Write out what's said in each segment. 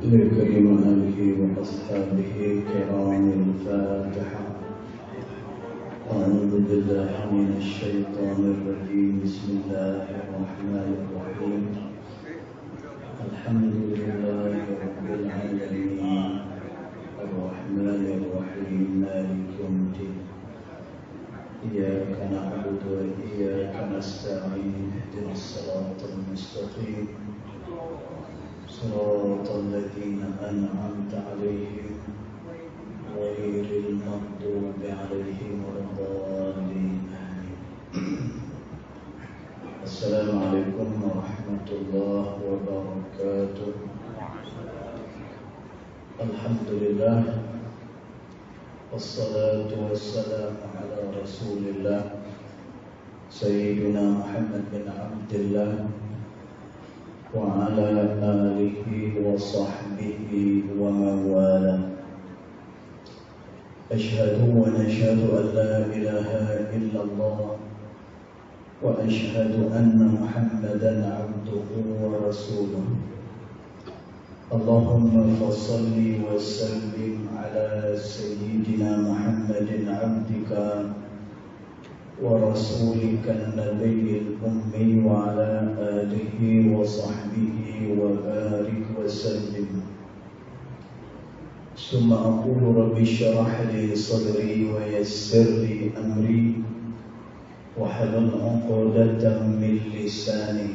لكريم آله وأصحابه كرام الفاتحة. أعوذ بالله من الشيطان الرجيم. بسم الله الرحمن الرحيم. الحمد لله رب العالمين الرحمن الرحيم مالك يوم الدين. إياك نعبد وإياك نستعين. اهدنا الصراط المستقيم صراط الذين أنعمت عليهم غير المغضوب عليهم ولا الضالين. السلام عليكم ورحمة الله وبركاته. الحمد لله والصلاة والسلام على رسول الله سيدنا محمد بن عبد الله وعلى آله وصحبه ومن والاه. أشهد ونشهد أن لا إله إلا الله وأشهد أن محمدا عبده ورسوله. اللهم فصل وسلم على سيدنا محمد عبدك ورسولك النبي الأمي وعلى آله وصحبه وبارك وسلم. ثم أقول رب اشرح لي صدري ويسر لي أمري واحلل عقدة من لساني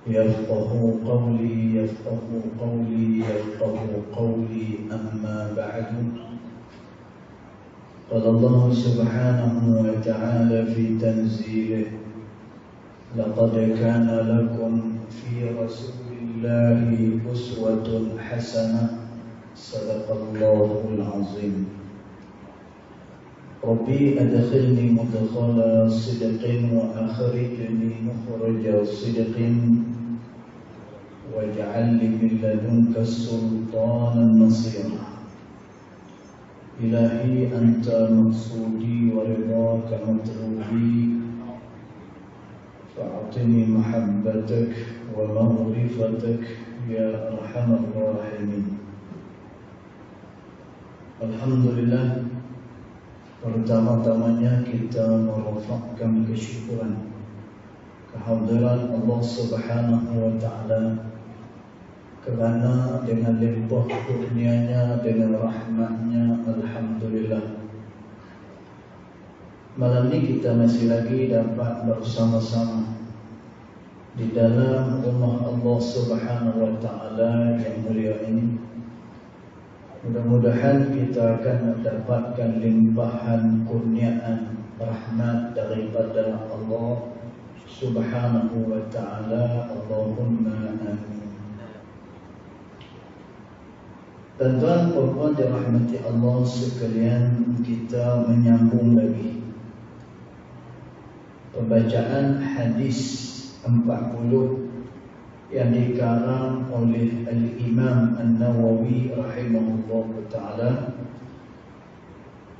يفقه قولي أما بعد. قال الله سبحانه وتعالى في تنزيله: لقد كان لكم في رسول الله أسوة حسنة. صدق الله العظيم. ربي أدخلني مدخل صدق وأخرجني مخرج صدق واجعل لي من لدنك سلطانا نصيرا. إلهي أنت مقصودي ورضاك مطلوبي، فأعطني محبتك ومغفرتك يا أرحم الراحمين. Alhamdulillah, pertama-tamanya kita merafakkan kesyukuran kehadiran Allah Subhanahu wa Ta'ala, kerana dengan limpah kurnianya, dengan rahmatnya, alhamdulillah, malam ini kita masih lagi dapat bersama-sama di dalam rumah Allah Subhanahu wa Ta'ala yang mulia ini. Mudah-mudahan kita akan mendapatkan limpahan kurniaan rahmat daripada Allah Subhanahu wa Ta'ala. Allahumma amin. Tuan-tuan puan-puan dirahmati Allah sekalian, kita menyambung lagi pembacaan hadis 40 yang dikarang oleh Al-Imam An-Nawawi rahimahullah ta'ala,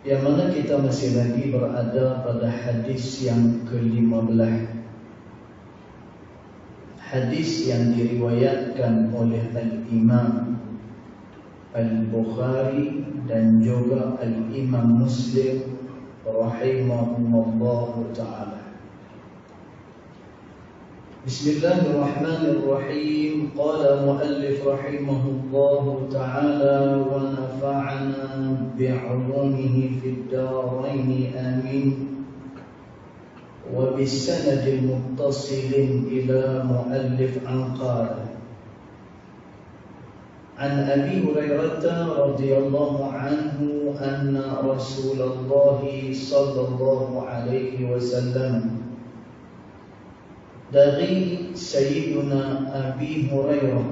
yang mana kita masih lagi berada pada hadis yang ke-15. Hadis yang diriwayatkan oleh Al-Imam Al-Bukhari dan juga Al-Imam Muslim rahimahumullah ta'ala. Bismillahirrahmanirrahim. Qala muallif rahimahullah ta'ala wa nafa'ana bi'ulumihi fid darain amin. Wa bisanadil muttasilin ila muallif an qala an Abi Hurairah radhiyallahu anhu anna Rasulullah sallallahu alaihi wasallam, dari Sayyiduna Abi Hurairah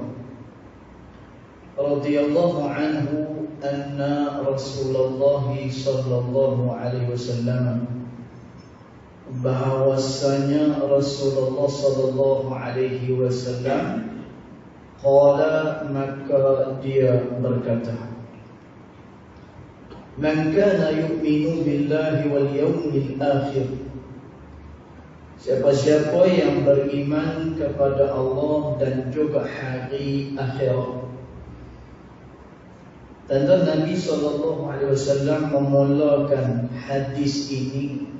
radhiyallahu anhu anna Rasulullah sallallahu alaihi wasallam, bahwasanya Rasulullah sallallahu alaihi wasallam qala, maka dia berkata, man kana yu'minu billahi wal yawmil akhir, siapa-siapa yang beriman kepada Allah dan juga hari akhirat, Dan Nabi SAW memulakan hadis ini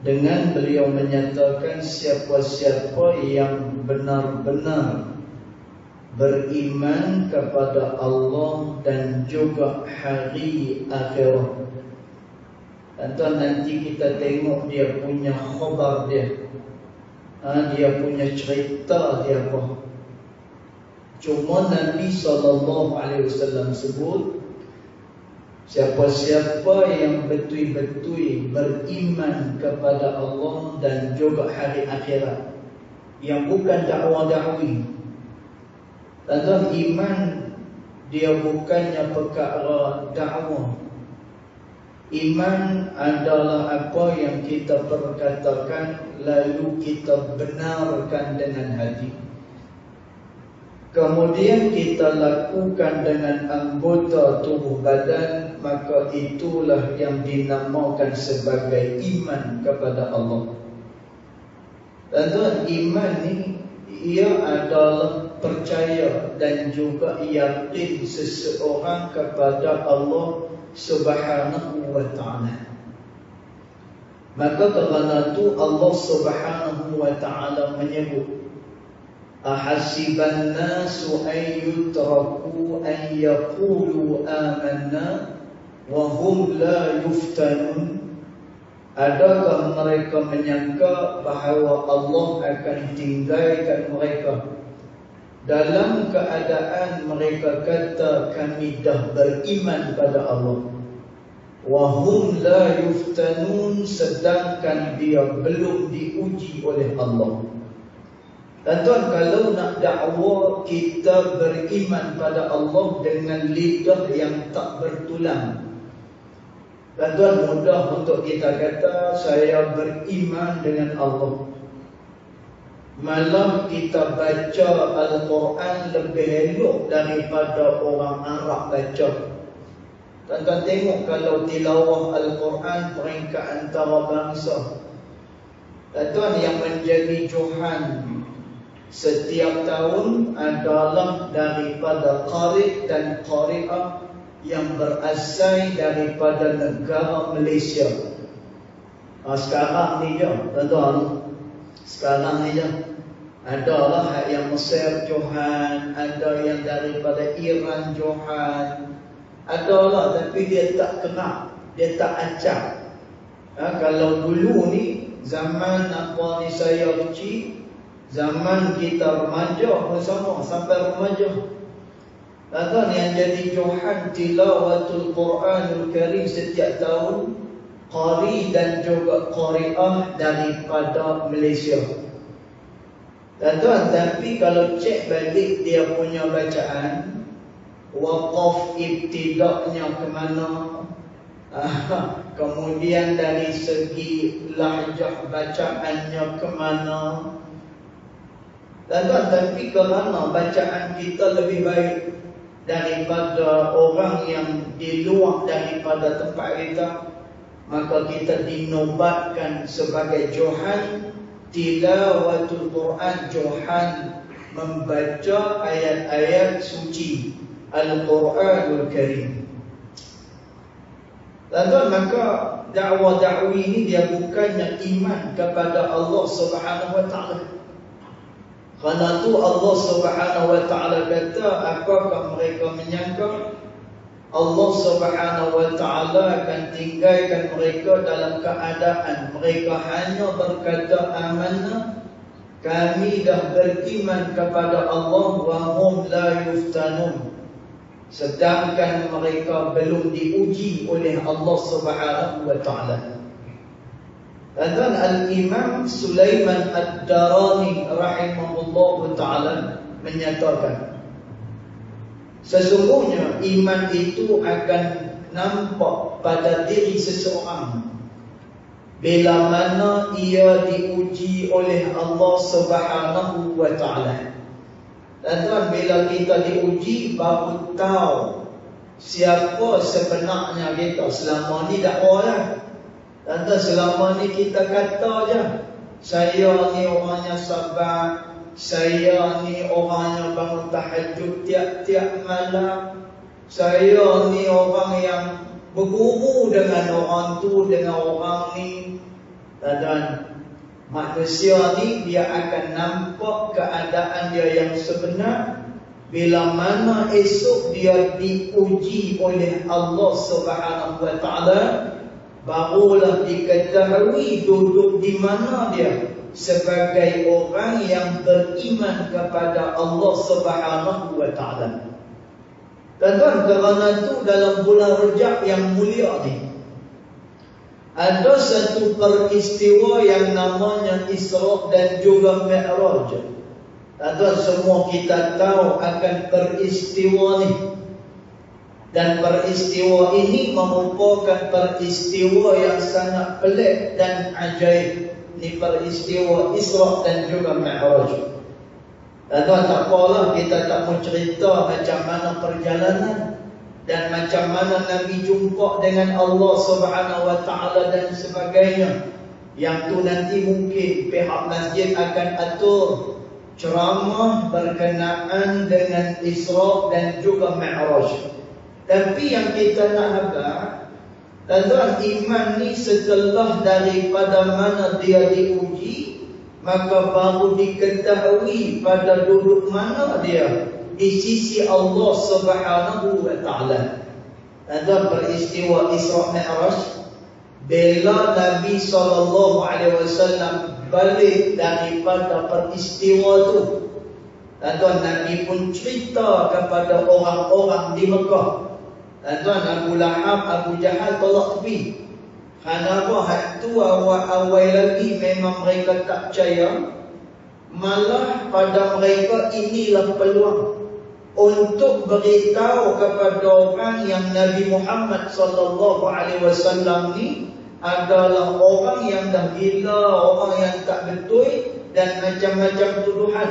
dengan beliau menyatakan siapa-siapa yang benar-benar beriman kepada Allah dan juga hari akhirat. Dan nanti kita tengok dia punya khabar dia, dia punya cerita dia apa. Cuma Nabi SAW sebut siapa-siapa yang betul-betul beriman kepada Allah dan juga hari akhirat, yang bukan dakwah-dakwi. Dan iman dia bukannya perkara dakwah. Iman adalah apa yang kita perkatakan lalu kita benarkan dengan hati, kemudian kita lakukan dengan anggota tubuh badan, maka itulah yang dinamakan sebagai iman kepada Allah. Dan iman ni ia adalah percaya dan juga yakin seseorang kepada Allah Subhanahu wa ta'ala. Maka kerana itu Allah Subhanahu wa ta'ala menyebut, ahasiban nasu an yutraku an yaqulu amanna wa hum la yuftanun. Adakah mereka menyangka bahawa Allah akan tinggalkan mereka dalam keadaan mereka kata kami dah beriman pada Allah, wa hum la yuftanun, sedangkan dia belum diuji oleh Allah. Dan tuan, kalau nak dakwa kita beriman pada Allah dengan lidah yang tak bertulang, dan tuan, mudah untuk kita kata saya beriman dengan Allah. Malah kita baca Al-Quran lebih elok daripada orang Arab baca. Tuan-tuan tengok kalau tilawah Al-Quran peringkat antara bangsa. Tuan, yang menjadi johan setiap tahun adalah daripada qari' dan qari'ah yang berasal daripada negara Malaysia. Sekarang ni je, tuan-tuan, sekarang ni je. Adalah yang Mesir johan, ada yang daripada Iran johan, adalah, tapi dia tak kena, dia tak acak. Kalau dulu ni zaman apa ni saya kecil, zaman kita remaja bersama sampai remaja, dan yang jadi johan tilawatul Quranul Karim setiap tahun, qari dan juga qari'ah daripada Malaysia. Dan tuan, tapi kalau cek balik dia punya bacaan, waqaf ibtidaknya ke mana, kemudian dari segi lahjah bacaannya ke mana. Dan tuan, tapi kerana bacaan kita lebih baik daripada orang yang di luar daripada tempat kita, maka kita dinobatkan sebagai johan tilawatul Quran, johan membaca ayat-ayat suci Al-Quranul Karim. Dan tuan, maka dakwah-dakwi ini dia bukannya iman kepada Allah Subhanahu wa ta'ala. Kerana itu Allah Subhanahu wa ta'ala kata, apakah mereka menyangka Allah Subhanahu wa ta'ala akan tinggalkan mereka dalam keadaan mereka hanya berkata amanah, kami dah beriman kepada Allah, wa hum la yuftanun, sedangkan mereka belum diuji oleh Allah Subhanahu wa ta'ala. Dan Al-Imam Sulaiman Ad-Darani rahimahullah ta'ala menyatakan, sesungguhnya iman itu akan nampak pada diri seseorang bila mana ia diuji oleh Allah Subhanahu wa ta'ala. Dan tuan, bila kita diuji baru tahu siapa sebenarnya kita. Selama ni dakwah lah. Dan tuan, selama ni kita kata je, saya ni orangnya sabar, saya ni orangnya bangun tahajud tiap-tiap malam, Saya ni orang yang berguru dengan orang tu, dengan orang ni. Dan manusia ni dia akan nampak keadaan dia yang sebenar bila mana esok dia diuji oleh Allah Subhanahu wa taala, barulah diketahui duduk di mana dia sebagai orang yang beriman kepada Allah Subhanahu wa taala. Tuan-tuan, kerana itu dalam bulan Rejab yang mulia ni ada satu peristiwa yang namanya Isra dan juga Mi'raj. Tuan-tuan, semua kita tahu akan peristiwa ni. Dan peristiwa ini merupakan peristiwa yang sangat pelik dan ajaib. Ini peristiwa Isra dan juga Mi'raj. Tuan-tuan, tak apalah kita tak mau cerita macam mana perjalanan dan macam mana Nabi jumpa dengan Allah Subhanahu wa taala dan sebagainya. Yang tu nanti mungkin pihak masjid akan atur ceramah berkenaan dengan Isra dan juga Mi'raj. Tapi yang kita nak agak, tuan-tuan, iman ni setelah daripada mana dia diuji, maka baru diketahui pada duduk mana dia di sisi Allah Subhanahu wa taala. Ada peristiwa Isra Mi'raj bila Nabi SAW balik daripada peristiwa tu. Tuan, Nabi pun cerita kepada orang-orang di Mekah. Tuan, Abu Lahab, Abu Jahal tolak tepi. Kerana apa? Hak tu awal-awal lagi memang mereka tak percaya. Malah pada mereka inilah peluang untuk beritahu kepada orang yang Nabi Muhammad SAW ni adalah orang yang dah gila, orang yang tak betul dan macam-macam tuduhan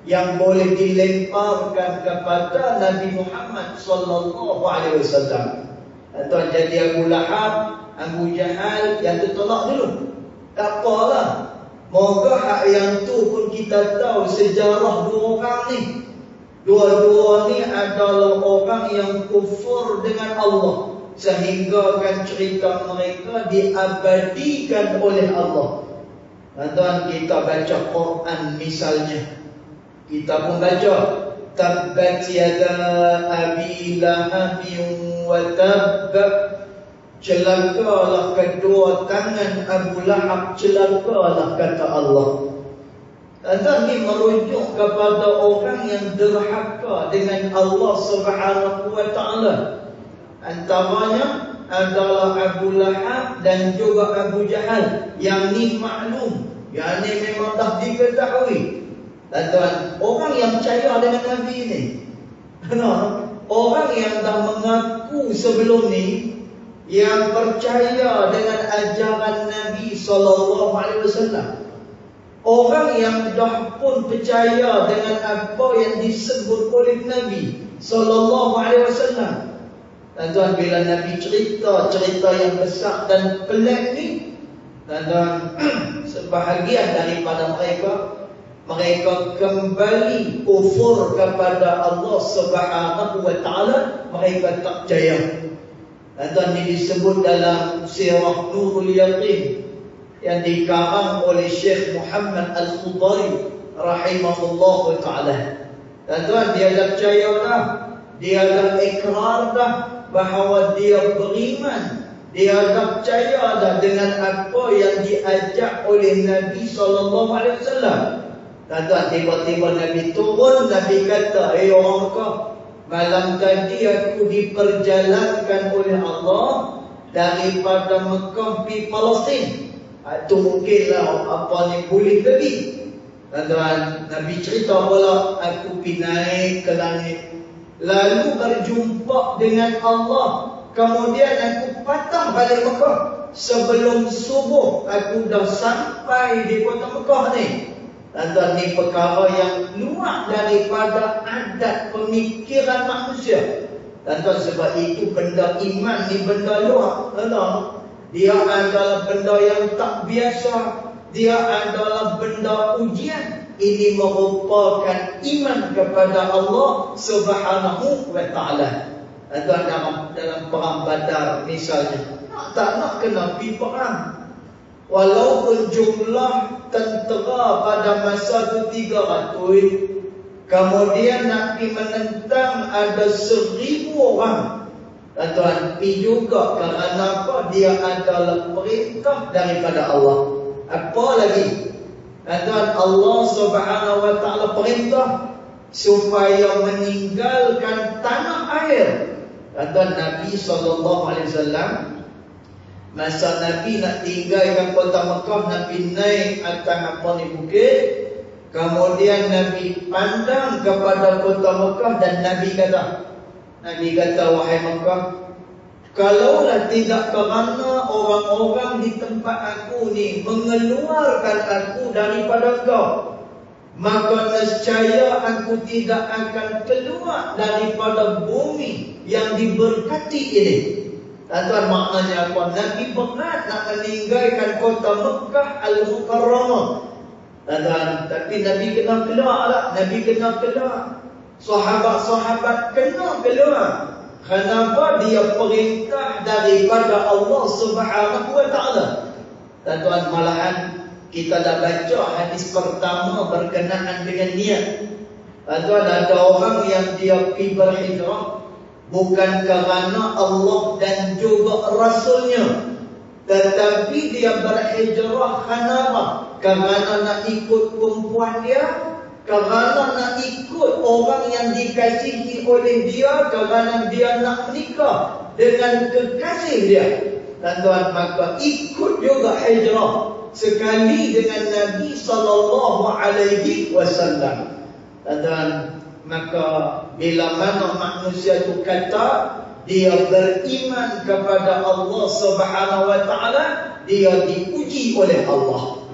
yang boleh dilemparkan kepada Nabi Muhammad SAW. Tuan, jadi Abu Lahab, Abu Jahal yang tertolak dulu. Tak apalah. Moga hak yang tu pun kita tahu sejarah dua orang ni. Dua-dua ni adalah orang yang kufur dengan Allah. Sehingga kan cerita mereka diabadikan oleh Allah. Tuan, kita baca Quran misalnya. Kita pun baca Tabbat yada abi lahabin wa tabb. Celakalah kedua tangan Abu Lahab, celakalah kata Allah. Dan ini merujuk kepada orang yang derhaka dengan Allah Subhanahu wa taala. Antaranya adalah Abu Lahab dan juga Abu Jahal. Yang ni maklum, yang ni memang dah diketahui. Dan orang yang percaya dengan Nabi ni, orang yang dah mengaku sebelum ni, yang percaya dengan ajaran Nabi SAW, orang yang dah pun percaya dengan apa yang disebut oleh Nabi SAW. Tuan-tuan, bila Nabi cerita yang besar dan pelik ni, tuan-tuan, sebahagian daripada mereka kembali kufur kepada Allah Subhanahu wa taala, mereka tak percaya. Dan ini disebut dalam Sirah Nurul Yaqin yang dikarang oleh Syekh Muhammad Al-Khudari rahimahullah ta'ala. Dan dia dah percaya dah, dia dah ikrar dah bahawa dia beriman, dia dah percaya dah dengan apa yang diajak oleh Nabi SAW. Dan tiba-tiba Nabi turun, Nabi kata, orang Mekah, malam tadi aku diperjalankan oleh Allah daripada Mekah pergi Palestin. Itu mungkinlah apa ni boleh lagi. Tuan-tuan, Nabi cerita pula, aku pergi naik ke langit, lalu berjumpa dengan Allah. Kemudian aku patah balik Mekah. Sebelum subuh aku dah sampai di kota Mekah ni. Dan ini perkara yang luar daripada adat pemikiran manusia. Dan sebab itu benda iman ni benda luar. Dia adalah benda yang tak biasa. Dia adalah benda ujian. Ini merupakan iman kepada Allah Subhanahu wa ta'ala. Tuan dalam perang Badar misalnya, tak nak kena pergi perang. Walaupun jumlah tentera pada masa itu 300, kemudian nak pergi menentang ada 1000 orang. Tuan pergi juga kerana apa? Dia adalah perintah daripada Allah. Apa lagi? Tuan, Allah Subhanahu wa taala perintah supaya meninggalkan tanah air. Tuan, Nabi SAW, masa Nabi nak tinggalkan kota Mekah, Nabi naik atas bukit. Kemudian Nabi pandang kepada kota Mekah dan Nabi kata, wahai Mekah, kalaulah tidak kerana orang-orang di tempat aku ni mengeluarkan aku daripada kau, maka nescaya aku tidak akan keluar daripada bumi yang diberkati ini. Tuan, maknanya apa? Nabi berat nak meninggalkan kota Mekah Al-Mukarramah. Tuan, tapi Nabi kena keluar lah. Nabi kena keluar. Sahabat-sahabat kena keluar. Kenapa? Dia perintah daripada Allah Subhanahu wa taala. Tuan, malahan kita dah baca hadis pertama berkenaan dengan niat. Tuan, ada orang yang dia pergi berhijrah bukan kerana Allah dan juga Rasulnya, tetapi dia berhijrah kerana nak ikut perempuan dia, kerana nak ikut orang yang dikasihi oleh dia, kerana dia nak menikah dengan kekasih dia. Dan tuan, maka ikut juga hijrah sekali dengan Nabi SAW. Dan tuan, maka bila mana manusia itu kata dia beriman kepada Allah Subhanahu wa taala, dia diuji oleh Allah.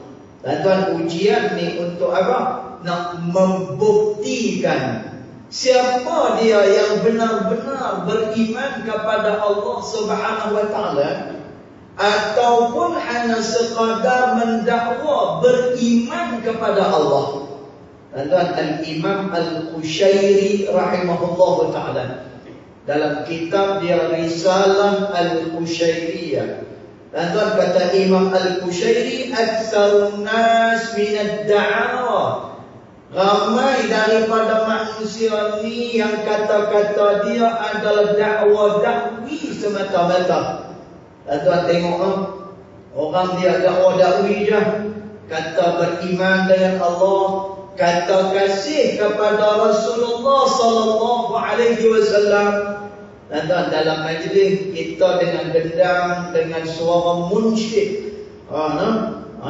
Dan tuan, ujian ni untuk apa? Nak membuktikan siapa dia yang benar-benar beriman kepada Allah Subhanahu wa taala, ataupun hanya sekadar mendakwa beriman kepada Allah. Dan tuan, Al-Imam Al-Qushairi rahimahullah ta'ala, dalam kitab dia Risalah Al-Qushairiyah, dan tuan, kata Imam Al-Qushairi, aktsarun nas minad da'awa, ramai daripada manusia ni yang kata-kata dia adalah dakwi semata-mata. Dan tuan, tengok orang dia dakwi je, kata beriman dengan Allah, kata kasih kepada Rasulullah sallallahu alaihi wasallam. Dan tuan, dalam majlis kita dengan gendang, dengan suara munsyid,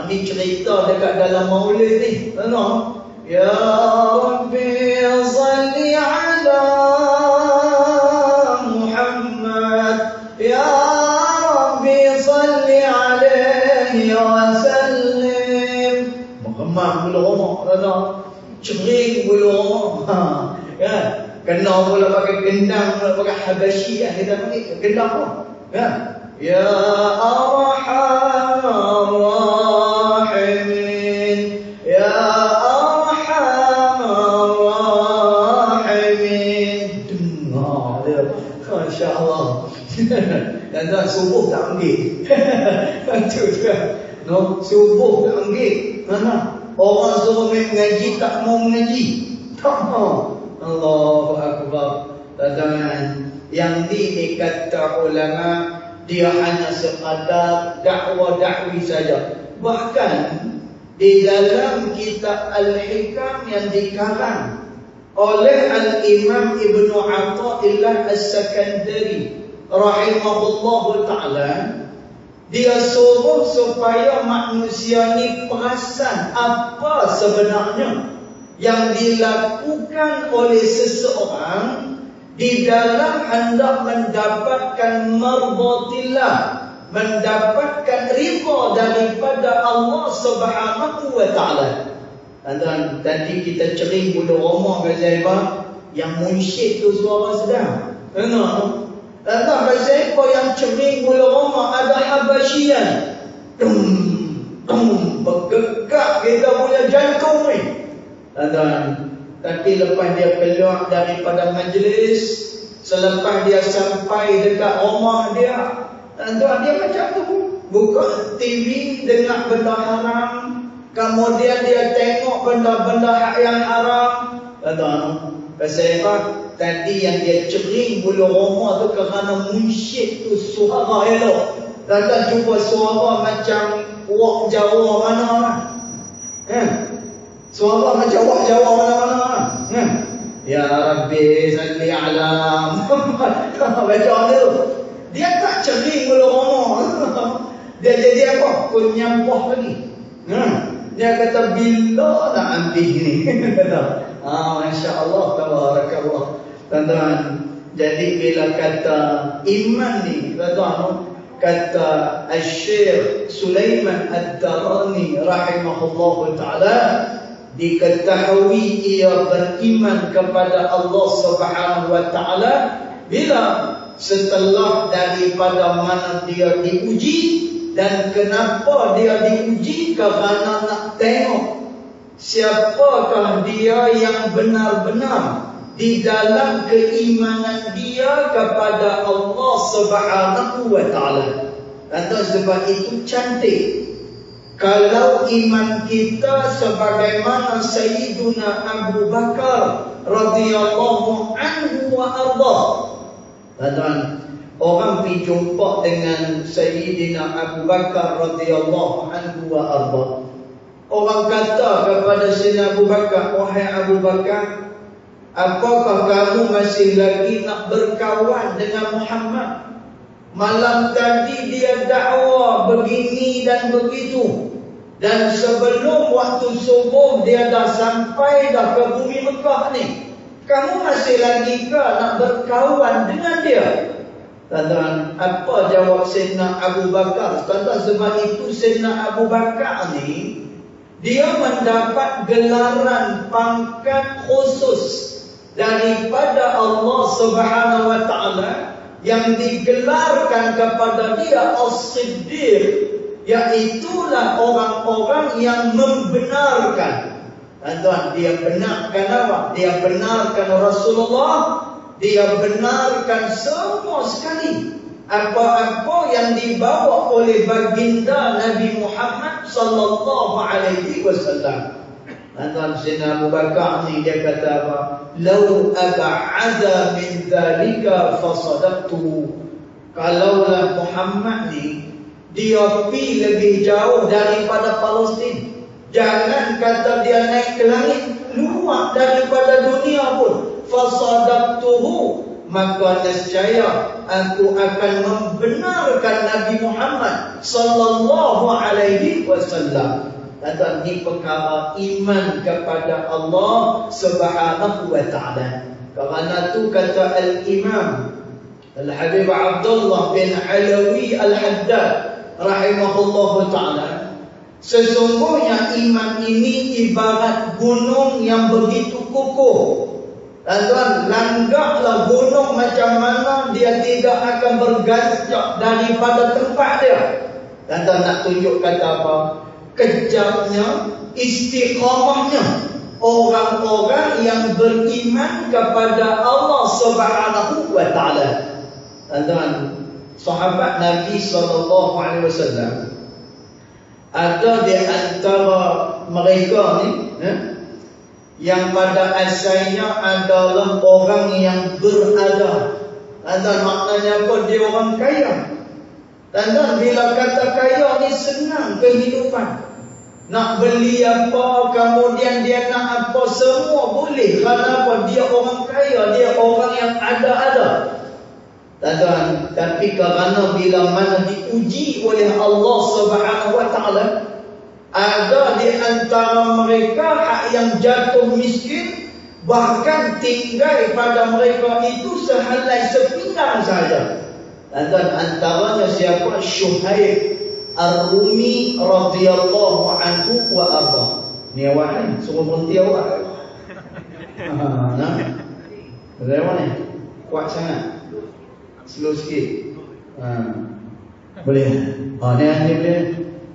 ni cerita dekat dalam maulid ni, ya Rabbi salli ala Muhammad, ya Rabbi salli alaihi wa sallim. Mengemang bulu rumah, cering bulu rumah, kan? Kena pula pakai gendang, pula pakai Habasyiyah, kita panggil gendang pun, kan? Ya Arhamar Rahimin, ya Arhamar Rahimin. Dengar dia, Masya Allah. Dan tuan, subuh tak ambil. Itu dia, subuh tak ambil. Orang suruh mengaji tak mau mengaji, tak mau. Allahu Akbar. Dan yang dikata ulama, dia hanya sekadar dakwi saja. Bahkan di dalam kitab Al-Hikam yang dikarang oleh Al-Imam Ibnu Athaillah As-Sakandari rahimahullahu ta'ala, dia suruh supaya manusia ni perasan apa sebenarnya yang dilakukan oleh seseorang di dalam hendak mendapatkan mardatillah, mendapatkan ridha daripada Allah Subhanahu wa taala. Dan tadi kita cering bulu rumah Gazaibah, yang munsyid tu suara sedang. Dengar. Dan Gazaibah yang cering bulu rumah ada Habasyiyah. Bergegak kita punya jantung ni. Tapi lepas dia keluar daripada majlis, Selepas dia sampai dekat rumah dia, tuan-tuan, dia macam tu. Buka TV, dengar benda haram, kemudian dia tengok benda-benda yang haram. Tuan-tuan, pasal apa? Tadi yang dia cering bulu rumah tu kerana munsyid tu suara elok. Tuan-tuan cuba suara macam wak Jawa mana lah. Suara macam wak Jawa mana-mana. Ya Rabbi salli ala Muhammad. Macam tu. Dia tak cering bulu rumah. Dia jadi apa? Penyampah lagi. Dia kata bila nak ambil ni? Masya Allah, tabarakallah. Tuan-tuan, jadi bila kata iman ni, tuan-tuan, kata Al-Syekh Sulaiman Ad-Darani rahimahullah ta'ala, diketahui ia beriman kepada Allah Subhanahu wa ta'ala bila setelah daripada mana dia diuji. Dan kenapa dia diuji? Kerana nak tengok siapakah dia yang benar-benar di dalam keimanan dia kepada Allah Subhanahu wa ta'ala. Dan sebab itu cantik kalau iman kita sebagaimana Sayyiduna Abu Bakar radhiyallahu anhu wa arda. Tuan-tuan, orang pergi jumpa dengan Sayyidina Abu Bakar radhiyallahu anhu wa arda. Orang kata kepada Sayyidina Abu Bakar, wahai Abu Bakar, apakah kamu masih lagi nak berkawan dengan Muhammad? Malam tadi dia dakwa begini dan begitu, dan sebelum waktu subuh dia dah sampai dah ke bumi Mekah ni. Kamu masih lagi ke nak berkawan dengan dia? Tuan-tuan, apa jawab Sayyidina Abu Bakar? Tuan-tuan, sebab itu Sayyidina Abu Bakar ni dia mendapat gelaran pangkat khusus daripada Allah Subhanahu wa ta'ala yang digelarkan kepada dia As-Siddiq, iaitulah orang-orang yang membenarkan. Tuan-tuan, dia benarkan apa? Dia benarkan Rasulullah, dia benarkan semua sekali apa-apa yang dibawa oleh baginda Nabi Muhammad sallallahu alaihi wasallam. Tuan-tuan, Sayyidina Abu Bakar ni dia kata apa? Lau ab'ada min dhalika fasadaqtu. Kalaulah Muhammad ni dia pi lebih jauh daripada Palestin, jangan kata dia naik ke langit, luar daripada dunia pun, fasadaqtuhu, maka nescaya aku akan membenarkan Nabi Muhammad sallallahu alaihi wasallam. Dan ini perkara iman kepada Allah Subhanahu wa ta'ala. Kerana tu kata Al-Imam Al-Habib Abdullah bin Alawi Al-Haddad rahimahullahu ta'ala, sesungguhnya iman ini ibarat gunung yang begitu kukuh. Tuan-tuan, langgaklah gunung macam mana dia tidak akan berganjak daripada tempat dia. Tuan-tuan, nak tunjuk kata apa? Kejamnya, istiqamahnya orang-orang yang beriman kepada Allah Subhanahu wa ta'ala. Tuan-tuan, sahabat Nabi SAW, ada di antara mereka ni yang pada asalnya adalah orang yang berada. Tuan-tuan, maknanya apa? Dia orang kaya. Tuan-tuan, bila kata kaya ni senang kehidupan, nak beli apa, kemudian dia nak apa, semua boleh. Kenapa? Dia orang kaya, dia orang yang ada-ada. Tuan-tuan, tapi kerana bila mana diuji oleh Allah Subhanahu wa ta'ala, ada di antara mereka yang jatuh miskin, bahkan tinggal pada mereka itu sehelai sepinggang saja. Dan antaranya siapa? Syuhaib Ar-Rumi radhiyallahu anhu wa arda. Ni awak ni, suruh berhenti awak. Nah. Bagaimana ni? Kuat sangat. Slow sikit. Boleh. Ni boleh.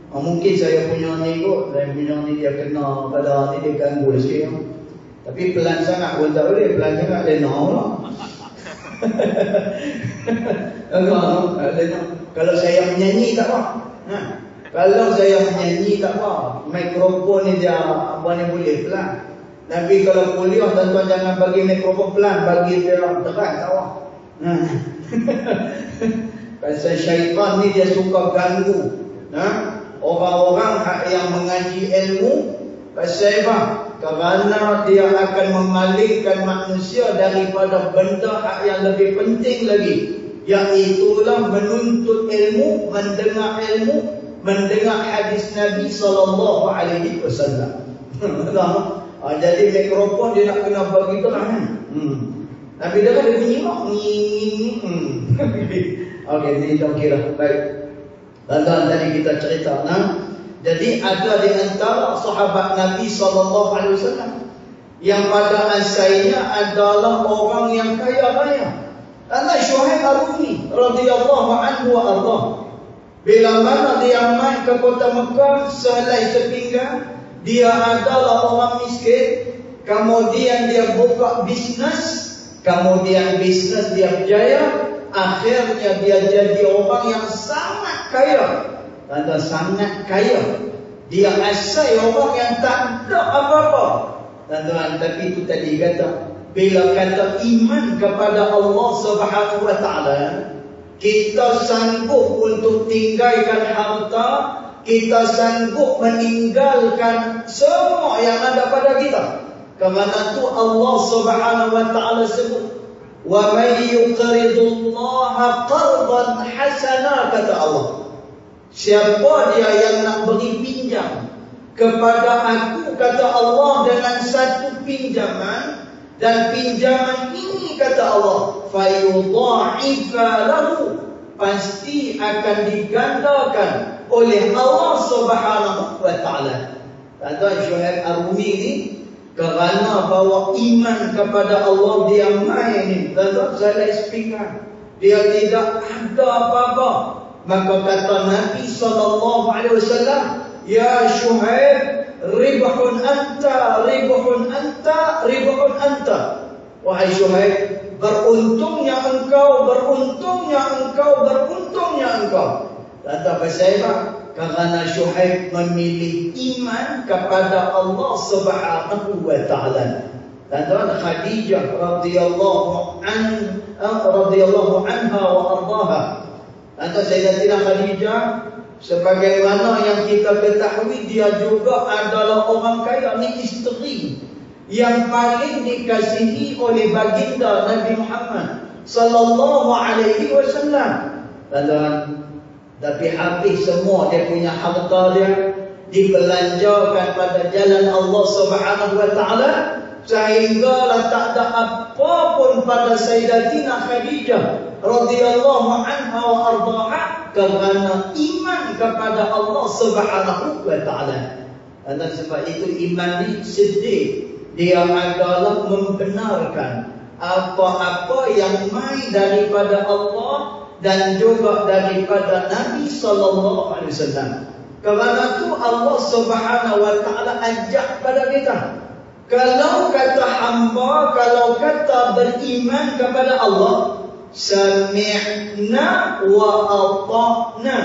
Mungkin saya punya ni kot, saya punya ni dia kena pada ni dia ganggu sikit. Tapi pelan sangat pun tak boleh, pelan sangat dia nak lah. Kalau saya menyanyi tak apa. Kalau saya menyanyi tak apa. Mikrofon ni dia apa ni boleh pelan. Tapi kalau kuliah tuan-tuan jangan bagi mikrofon pelan, bagi dia terang tak apa. Pasal syaitan ni dia suka ganggu orang-orang yang mengaji ilmu. Pasal apa? Kerana dia akan memalingkan manusia daripada benda yang lebih penting lagi, iaitulah menuntut ilmu, mendengar hadis Nabi SAW. Jadi mikrofon dia nak kena bagi terang. Tapi dia kan dia bunyi okey, ni dah kira baik. Dan tadi kita cerita jadi ada di antara sahabat Nabi SAW yang pada asalnya adalah orang yang kaya raya. Adalah Syuaib Ar-Rumi radhiyallahu anhu wa ardah. Bila mana dia mai ke kota Mekah sehelai sepinggan, dia adalah orang miskin. Kemudian dia buka bisnes, kemudian bisnes dia berjaya. Akhirnya dia jadi orang yang sangat kaya. Dan sangat kaya. Dia asal orang yang tak ada apa-apa. Tuan-tuan, tapi itu tadi kata, bila kata iman kepada Allah Subhanahu wa taala, kita sanggup untuk tinggalkan harta, kita sanggup meninggalkan semua yang ada pada kita. Kerana tu Allah Subhanahu wa taala sebut, wa may yuqridullaha qardan hasana, kata Allah. Siapa dia yang nak beri pinjam kepada aku, kata Allah, dengan satu pinjaman, dan pinjaman ini, kata Allah, fayudha'ifa lahu, pasti akan digandakan oleh Allah Subhanahu wa taala. Tuan-tuan, Syuaib Ar-Rumi ni kerana bawa iman kepada Allah, dia main ni, tuan-tuan, saya sepinggan, dia tidak ada apa-apa. Maka kata Nabi SAW, ya Syuaib, ribhun anta, ribhun anta, ribhun anta. Wahai Syuaib, beruntungnya engkau, beruntungnya engkau, beruntungnya engkau. Kata pasal apa? Kerana Syuaib memilih iman kepada Allah Subhanahu wa taala. Tuan-tuan, Khadijah radhiyallahu anha wa ardaha. Atau Sayyidatina Khadijah, sebagaimana yang kita ketahui, dia juga adalah orang kaya. Ni isteri yang paling dikasihi oleh baginda Nabi Muhammad sallallahu alaihi wasallam. Dan tapi habis semua dia punya harta dia dibelanjakan pada jalan Allah Subhanahu wa taala, sehingga tak ada apa pun pada Sayyidatina Khadijah radhiyallahu anha wa ardaha, kerana iman kepada Allah Subhanahu wa taala. Dan sebab itu iman ni sedih, dia adalah membenarkan apa-apa yang mai daripada Allah dan juga daripada Nabi sallallahu alaihi wasallam. Kerana tu Allah Subhanahu wa taala ajak pada kita, kalau kata hamba, kalau kata beriman kepada Allah, sami'na wa ata'na,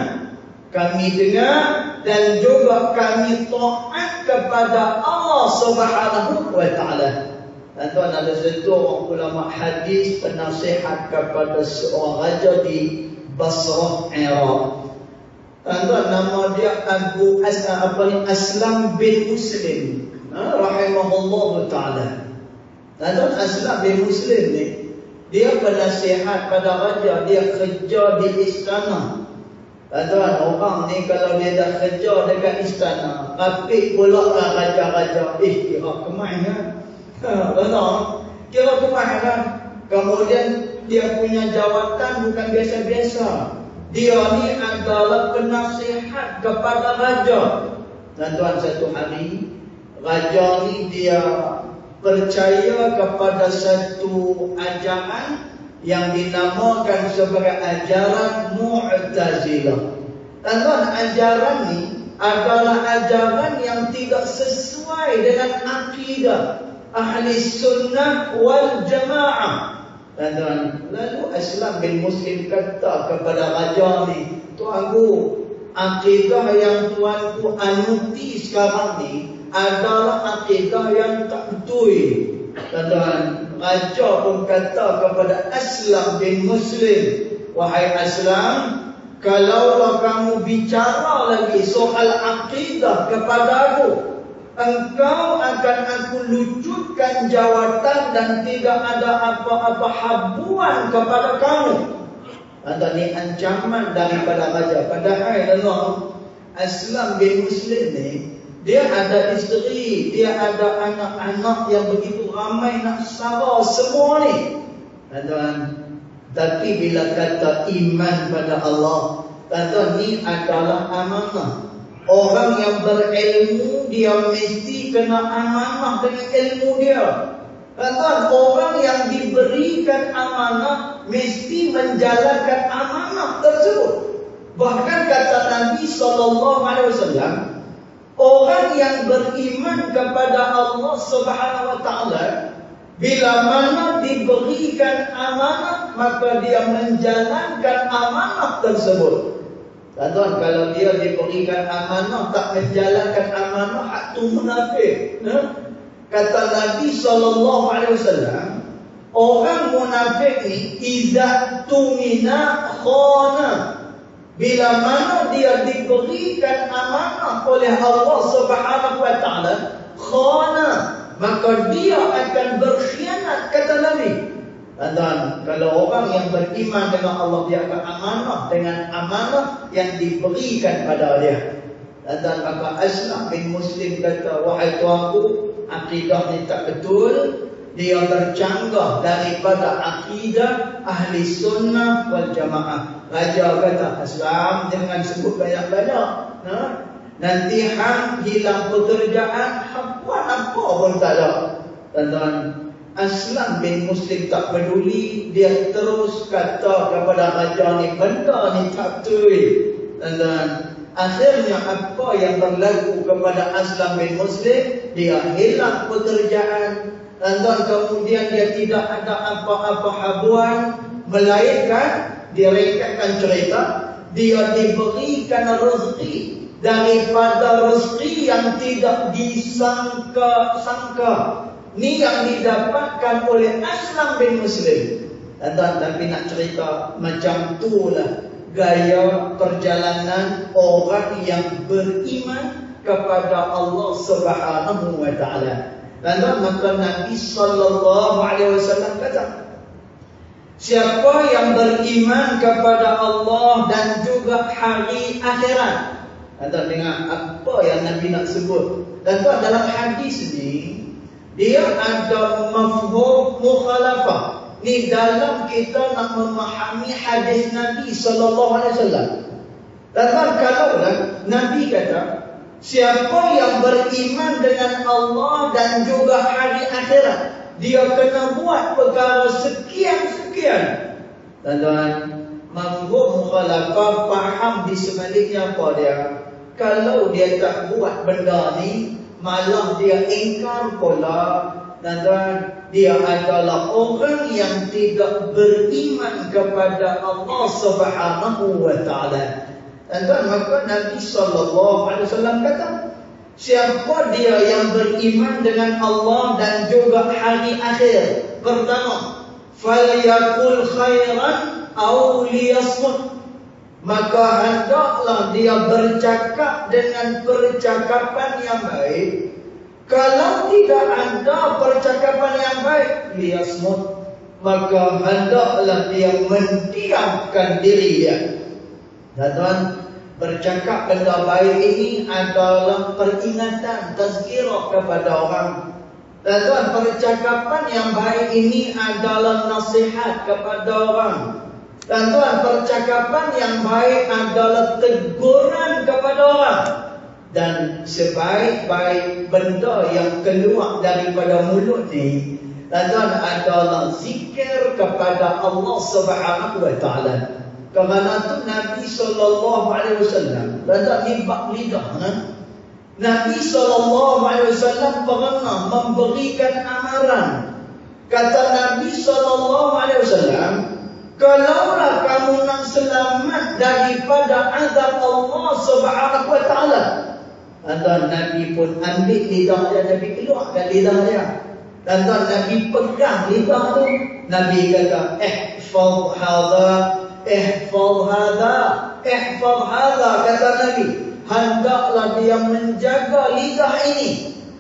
kami dengar dan juga kami taat kepada Allah Subhanahu wa taala. Tuan-tuan, ada satu orang ulama hadis penasihat kepada seorang raja di Basrah, Iraq. Tuan-tuan, nama dia Aslam bin Muslim rahimahullah taala. Tuan-tuan, Aslam bin Muslim ni, dia penasihat pada raja, dia kerja di istana. Tuan-tuan, orang ni kalau dia dah kerja dekat istana, rapik pula lah raja-raja, kira kemana? Kira kemana? Kemudian dia punya jawatan bukan biasa-biasa. Dia ni adalah penasihat kepada raja. Tuan-tuan, satu hari raja ni dia percaya kepada satu ajaran yang dinamakan sebagai ajaran Mu'tazilah. Tuan-tuan, ajaran ni adalah ajaran yang tidak sesuai dengan akidah Ahli Sunnah wal Jamaah. Tuan-tuan, lalu Islam bin Muslim kata kepada raja ni, tuanku, akidah yang tuanku anuti sekarang ni adalah akidah yang tak betul. Tuan-tuan, raja pun kata kepada Aslam bin Muslim, wahai Aslam, kalaulah kamu bicara lagi soal akidah kepadaku, engkau akan aku lucutkan jawatan dan tidak ada apa-apa habuan kepada kamu. Ada ni ancaman daripada raja. Padahal Aslam bin Muslim ni, dia ada isteri, dia ada anak-anak yang begitu ramai nak sara semua ni. Tuan-tuan, tapi bila kata iman pada Allah, tuan-tuan, ni adalah amanah. Orang yang berilmu, dia mesti kena amanah dengan ilmu dia. Tuan-tuan, orang yang diberikan amanah mesti menjalankan amanah tersebut. Bahkan kata Nabi SAW, orang yang beriman kepada Allah Subhanahu Wa Taala, bila mana diberikan amanah, maka dia menjalankan amanah tersebut. Tuan-tuan, kalau dia diberikan amanah tak menjalankan amanah, hak tu munafik. Kata Nabi SAW, orang munafik ni idza tumina khana. Bila mana dia diberikan amanah oleh Allah Subhanahu Wa Taala, khana, maka dia akan berkhianat, kata Nabi. Tuan-tuan, kalau orang yang beriman dengan Allah, dia akan amanah dengan amanah yang diberikan pada dia. Tuan-tuan, maka Aslam bin Muslim kata, wahai tuanku, akidah ni tak betul. Dia bercanggah daripada akidah ahli sunnah wal jamaah. Raja kata, Aslam, jangan sebut banyak-banyak. Nanti hang hilang pekerjaan, buat apa pun tak ada. Tuan-tuan, Aslam bin Muslim tak peduli. Dia terus kata kepada raja ni, benda ni tak betul. Tuan-tuan, akhirnya apa yang berlaku kepada Aslam bin Muslim? Dia hilang pekerjaan. Tuan-tuan, kemudian dia tidak ada apa-apa habuan, melainkan dia ringkatkan cerita, dia diberikan rezeki daripada rezeki yang tidak disangka-sangka. Ni yang didapatkan oleh Aslam bin Muslim. Tuan-tuan, tapi nak cerita macam itulah gaya perjalanan orang yang beriman kepada Allah Subhanahu Wa Taala. Tuan-tuan, maka Nabi SAW kata, siapa yang beriman kepada Allah dan juga hari akhirat. Tuan-tuan, dengar apa yang Nabi nak sebut. Tuan-tuan, dalam hadis ni, dia ada mafhum mukhalafah. Ni dalam kita nak memahami hadis Nabi SAW. Tuan-tuan, kalaulah Nabi kata, siapa yang beriman dengan Allah dan juga hari akhirat, dia kena buat perkara sekian-sekian. Tuan-tuan, mafhum mukhalafah faham di sebaliknya apa dia? Kalau dia tak buat benda ni, malah dia ingkar pula. Tuan-tuan, dia adalah orang yang tidak beriman kepada Allah Subhanahu Wa Taala. Tuan-tuan, maka Nabi SAW kata, siapa dia yang beriman dengan Allah dan juga hari akhir? Pertama, falyakul khairan aw liyasmut. Maka hendaklah dia bercakap dengan percakapan yang baik. Kalau tidak ada percakapan yang baik, liyasmut, maka hendaklah dia mendiamkan diri dia. Tuan-tuan, bercakap benda baik ini adalah peringatan, tazkirah kepada orang. Tuan-tuan, percakapan yang baik ini adalah nasihat kepada orang. Tuan-tuan, percakapan yang baik adalah teguran kepada orang. Dan sebaik-baik benda yang keluar daripada mulut ni, tuan-tuan, adalah zikir kepada Allah Subhanahu Wa Taala. Kerana tu Nabi SAW, tuan-tuan, ni bab lidah. Nabi SAW pernah memberikan amaran Kata Nabi SAW, kalaulah kamu nak selamat daripada azab Allah Subhanahu wa taala. Dan Nabi pun ambil lidah dia, Nabi keluarkan lidah dia. Dan Nabi pegang lidah tu. Nabi kata, ihfaz hadha, ihfaz hadha, ihfaz hadha. Kata Nabi, hendaklah dia menjaga lidah ini.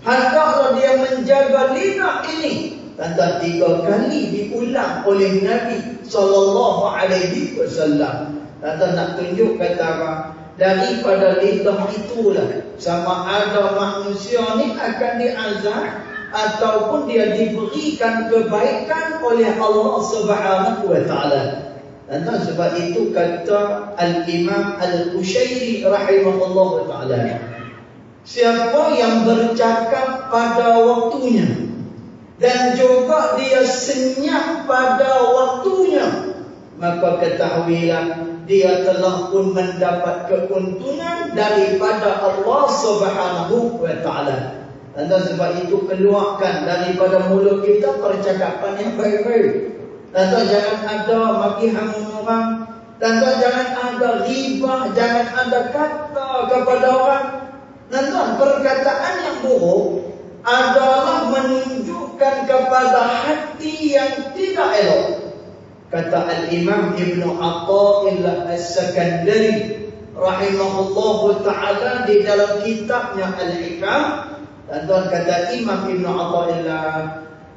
Hendaklah dia menjaga lidah ini. Dan 3 kali diulang oleh Nabi sallallahu alaihi wasallam. Dan nak tunjuk kata apa? Daripada lidah itulah sama ada manusia ni akan diazab ataupun dia diberikan kebaikan oleh Allah Subhanahu wa taala. Dan sebab itu kata Al-Imam Al-Qushairi rahimahullah taala, siapa yang bercakap pada waktunya dan juga dia senyap pada waktunya, maka ketahuilah dia telah pun mendapat keuntungan daripada Allah Subhanahu wa taala. Dan sebab itu keluarkan daripada mulut kita percakapan yang baik-baik. Dan jangan ada maki hamun orang. Dan jangan ada riba, jangan ada kata kepada orang. Dan perkataan yang buruk adalah menunjukkan kepada hati yang tidak elok. Kata Al-Imam Ibn Atha'illah As-Sakandari rahimahullahu ta'ala di dalam kitabnya Al-Hikam. Dan kata Imam Ibn Atha'illah,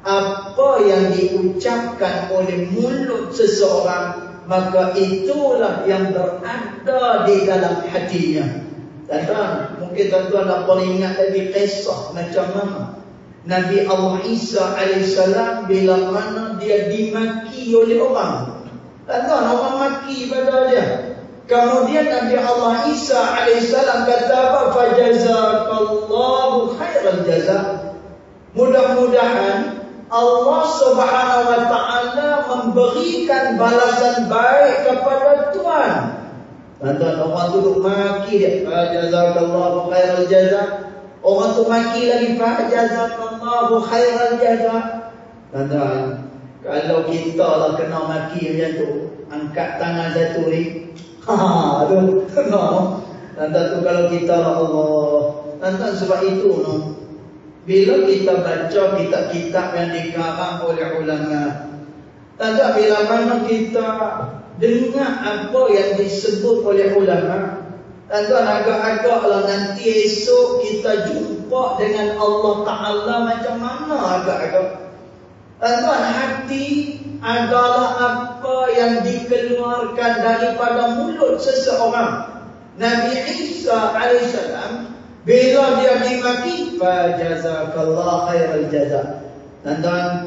apa yang diucapkan oleh mulut seseorang, maka itulah yang berada di dalam hatinya. Dan mungkin tuan-tuan nak ingat lagi kisah macam mana Nabi Allah Isa alaihissalam bila mana dia dimaki oleh orang. Dan orang maki pada dia. Kemudian Nabi Allah Isa alaihissalam kata apa? Fajazakallahu khairal jaza. Mudah-mudahan Allah Subhanahu wa taala memberikan balasan baik kepada Tuhan. Dan orang duduk maki dia, fajazakallahu khairal jaza. Orang tu maki lagi, fajazakallahu khairal jaza. Dan kalau kita lah kena maki macam tu, angkat tangan satu ni, aduh, kena. Dan tu kalau kita lah Allah. Dan sebab itu bila kita baca kitab-kitab yang dikarang oleh ulama, dan bila mana kita dengar apa yang disebut oleh ulama, dan agak-agaklah nanti esok kita jumpa dengan Allah Ta'ala macam mana agak-agak. Dan hati adalah apa yang dikeluarkan daripada mulut seseorang. Nabi Isa alaihissalam bila dia dimaki, fajazakallahu khairal jaza. Dan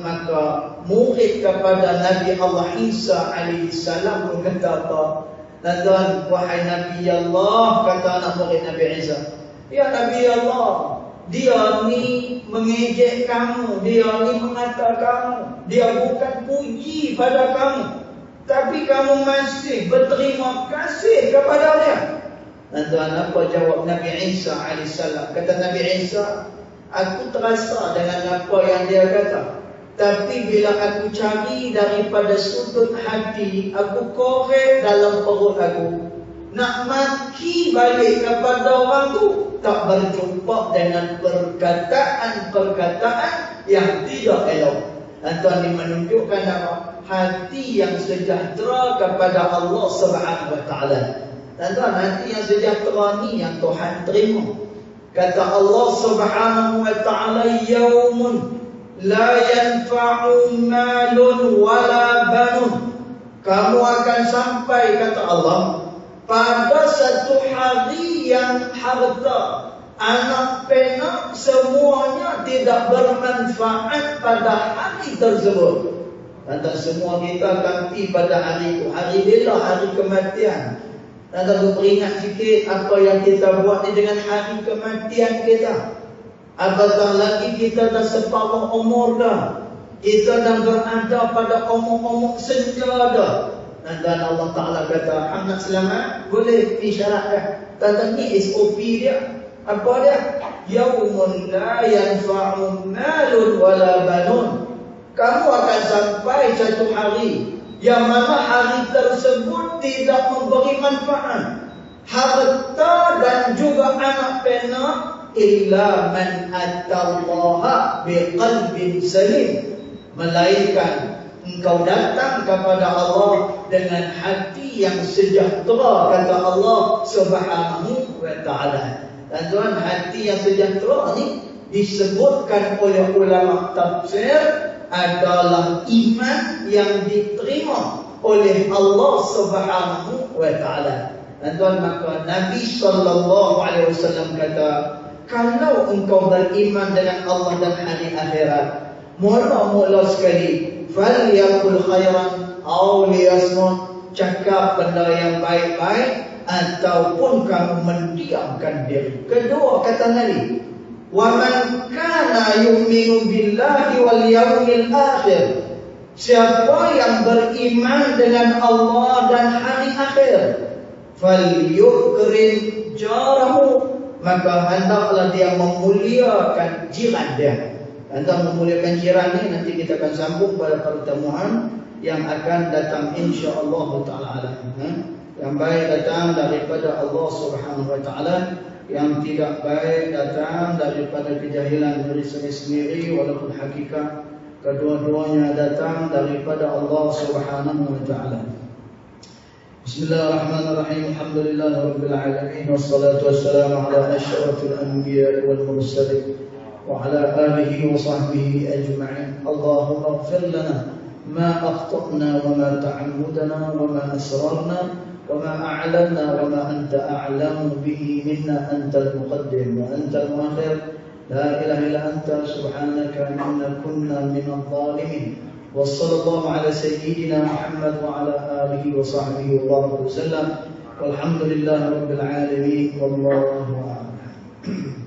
maka murid kepada Nabi Allah Isa alaihissalam berkata apa? Dan wahai Nabi Allah, kata anak murid Nabi Isa, ya Nabi Allah, dia ni mengejek kamu, dia ni mengata kamu, dia bukan puji pada kamu, tapi kamu masih berterima kasih kepada dia. Dan apa jawab Nabi Isa alaihissalam? Kata Nabi Isa, aku terasa dengan apa yang dia kata, tapi bila aku cari daripada sudut hati, aku korek dalam perut aku, nak maki balik kepada orang tu, tak berjumpa dengan perkataan-perkataan yang tidak elok. Dan Tuhan ini menunjukkan apa? Hati yang sejahtera kepada Allah Subhanahu wa taala. Dan Tuhan, hati yang sejahtera ni yang Tuhan terima. Kata Allah Subhanahu wa taala, yaumun la yanfa'u malun wala banun. Kamu akan sampai, kata Allah, pada satu hari yang harta, anak penak semuanya tidak bermanfaat pada hari tersebut. Dan semua kita akan pergi pada hari itu. Hari bila? Hari kematian. Dan aku beringat sikit apa yang kita buat ni dengan hari kematian kita. Apatah lagi kita dah separuh umur dah. Kita dah berada pada umur-umur senja dah. Dan Allah Ta'ala kata, hang nak selamat? Boleh pergi syarat dah. Dan ni SOP dia. Apa dia? Yaumun la yanfa'u malun wala banun. Kamu akan sampai satu hari yang mana hari tersebut tidak memberi manfaat, harta dan juga anak penak, illa man atallaha biqalbin salim, melainkan engkau datang kepada Allah dengan hati yang sejahtera, kata Allah Subhanahu wa taala. Dan tuan, hati yang sejahtera ni disebutkan oleh ulama tafsir adalah iman yang diterima oleh Allah Subhanahu wa taala. Dan tuan, maka Nabi sallallahu alaihi wasallam kata, kalau engkau beriman dengan Allah dan hari akhirat, mula-mula sekali falyakul khairan aw liyasmut, cakap benda yang baik-baik ataupun kamu mendiamkan diri. Kedua kata Nabi, wa man kana yu'minu billahi wal yawmil akhir, siapa yang beriman dengan Allah dan hari akhir, falyukrim jarahu, maka hendaklah dia memuliakan jiran dia. Anda memuliakan jiran ni nanti kita akan sambung pada pertemuan yang akan datang insya-Allah taala. Yang baik datang daripada Allah Subhanahu wa taala, yang tidak baik datang daripada kejahilan diri sendiri, walaupun hakikat kedua-duanya datang daripada Allah Subhanahu wa taala. Bismillahirrahmanirrahim. Alhamdulillahirabbil alamin, wassalatu wassalamu ala asyrafil anbiya'i wal mursalin wa ala alihi wa sahbihi ajma'in. Allahumma ighfir lana ma akhta'na wa ma ta'ammudna wa ma asrarna وما أعلنا وما أنت أعلم به منا، أنت المقدم وأنت المؤخر، لا إله إلا أنت سبحانك إنا كنا من الظالمين. وصلى الله على سيدنا محمد وعلى آله وصحبه وبارك وسلم، والحمد لله رب العالمين، والله أعلم.